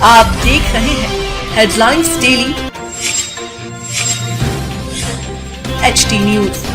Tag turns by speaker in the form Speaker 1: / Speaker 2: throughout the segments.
Speaker 1: आप देख रहे हैं हेडलाइंस डेली HD न्यूज।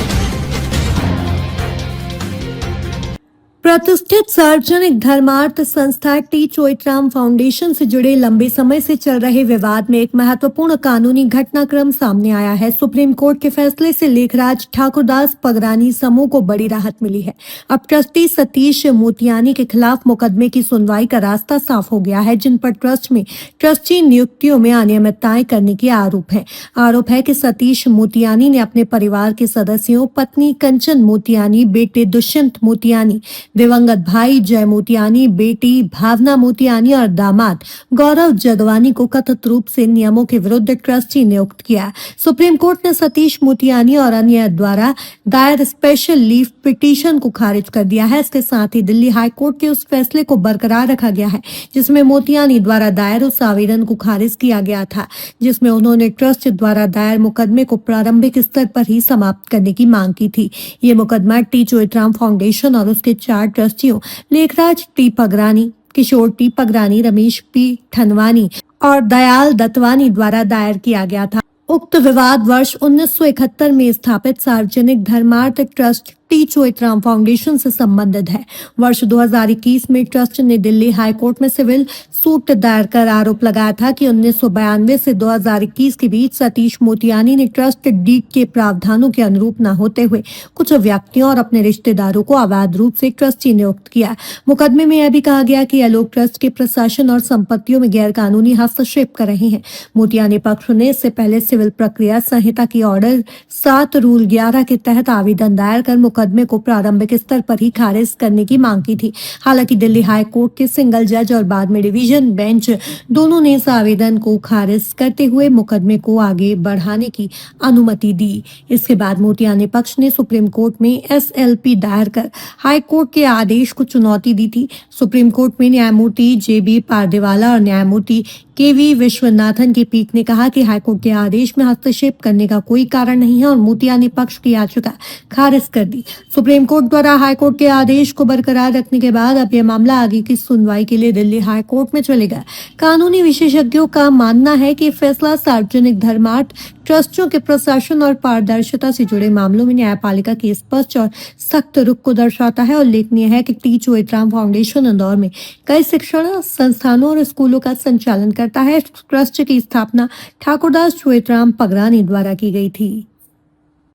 Speaker 2: प्रतिष्ठित सार्वजनिक धर्मार्थ संस्था टी चोइथराम फाउंडेशन से जुड़े लंबे समय से चल रहे विवाद में एक महत्वपूर्ण कानूनी घटनाक्रम सामने आया है। सुप्रीम कोर्ट के फैसले से लेखराज ठाकुरदास पगरानी समूह को बड़ी राहत मिली है। अब ट्रस्टी सतीश मोतियानी के खिलाफ मुकदमे की सुनवाई का रास्ता साफ हो गया है, जिन पर ट्रस्ट में ट्रस्टी नियुक्तियों में अनियमितताएं करने के आरोप है कि सतीश मोतियानी ने अपने परिवार के सदस्यों, पत्नी कंचन मोतियानी, बेटे दुष्यंत मोतियानी, दिवंगत भाई जय मोतियानी, बेटी भावना मोतियानी और दामाद गौरव जदवानी को कथित रूप से नियमों के विरुद्ध ट्रस्टी नियुक्त किया। सुप्रीम कोर्ट ने सतीश मोतियानी और अन्य द्वारा दायर स्पेशल लीव पिटीशन को खारिज कर दिया है। इसके साथ ही दिल्ली हाई कोर्ट के उस फैसले को बरकरार रखा गया है जिसमें मोतियानी द्वारा दायर उस आवेदन को खारिज किया गया था जिसमें उन्होंने ट्रस्ट द्वारा दायर मुकदमे को प्रारंभिक स्तर पर ही समाप्त करने की मांग की थी। ये मुकदमा टी चोइथराम फाउंडेशन और उसके 4 ट्रस्टियों लेखराज टी पगरानी, किशोर टी पगरानी, रमेश पी ठनवानी और दयाल दत्तवानी द्वारा दायर किया गया था। उक्त विवाद वर्ष 1971 में स्थापित सार्वजनिक धर्मार्थ ट्रस्ट टी चोइथराम फाउंडेशन से संबंधित है। वर्ष 2021 में ट्रस्ट ने दिल्ली हाई कोर्ट में सिविल सूट दायर कर आरोप लगाया था कि 1992 से 2021 के बीच सतीश मोतियानी ने ट्रस्ट डीड के प्रावधानों के अनुरूप न होते हुए कुछ व्यक्तियों और अपने रिश्तेदारों को अवैध रूप से ट्रस्टी नियुक्त किया। मुकदमे में यह भी कहा गया कि यह लोग ट्रस्ट के प्रशासन और संपत्तियों में गैर कानूनी हस्तक्षेप कर रहे हैं। मोतियानी पक्ष ने इससे पहले सिविल प्रक्रिया संहिता की ऑर्डर 7 रूल 11 के तहत आवेदन दायर कर मुकदमे को प्रारंभिक स्तर पर ही खारिज करने की मांग की थी। हालांकि दिल्ली हाई कोर्ट के सिंगल जज और बाद में डिवीजन बेंच दोनों ने इस आवेदन को खारिज करते हुए मुकदमे को आगे बढ़ाने की अनुमति दी। इसके बाद मोतियानी पक्ष ने सुप्रीम कोर्ट में SLP दायर कर हाई कोर्ट के आदेश को चुनौती दी थी। सुप्रीम कोर्ट में न्यायमूर्ति JB पारदेवाला और न्यायमूर्ति KV विश्वनाथन की पीठ ने कहा कि हाईकोर्ट के आदेश में हस्तक्षेप करने का कोई कारण नहीं है और मोतियानी पक्ष की याचिका खारिज कर दी। सुप्रीम कोर्ट द्वारा हाईकोर्ट के आदेश को बरकरार रखने के बाद अब यह मामला आगे की सुनवाई के लिए दिल्ली हाई कोर्ट में चलेगा। कानूनी विशेषज्ञों का मानना है कि फैसला सार्वजनिक धर्मार्थ ट्रस्टियों के प्रशासन और पारदर्शिता से जुड़े मामलों में न्यायपालिका के स्पष्ट और सख्त रुख को दर्शाता है। उल्लेखनीय है कि टी चोइथराम फाउंडेशन इंदौर में कई शिक्षण संस्थानों और स्कूलों का संचालन करता है। ट्रस्ट की स्थापना ठाकुरदास चोइथराम पगरानी द्वारा की गई थी।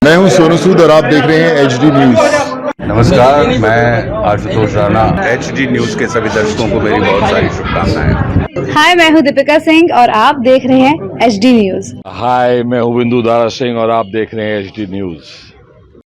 Speaker 3: मैं हूं सोनू सूद और आप देख रहे हैं HD न्यूज।
Speaker 4: नमस्कार, मैं आशुतोष राणा। HD न्यूज के सभी दर्शकों को मेरी बहुत सारी शुभकामनाएं।
Speaker 5: हाय, मैं हूं दीपिका सिंह और आप देख रहे हैं HD न्यूज।
Speaker 6: हाय, मैं हूं बिंदु दारा सिंह और आप देख रहे हैं HD न्यूज।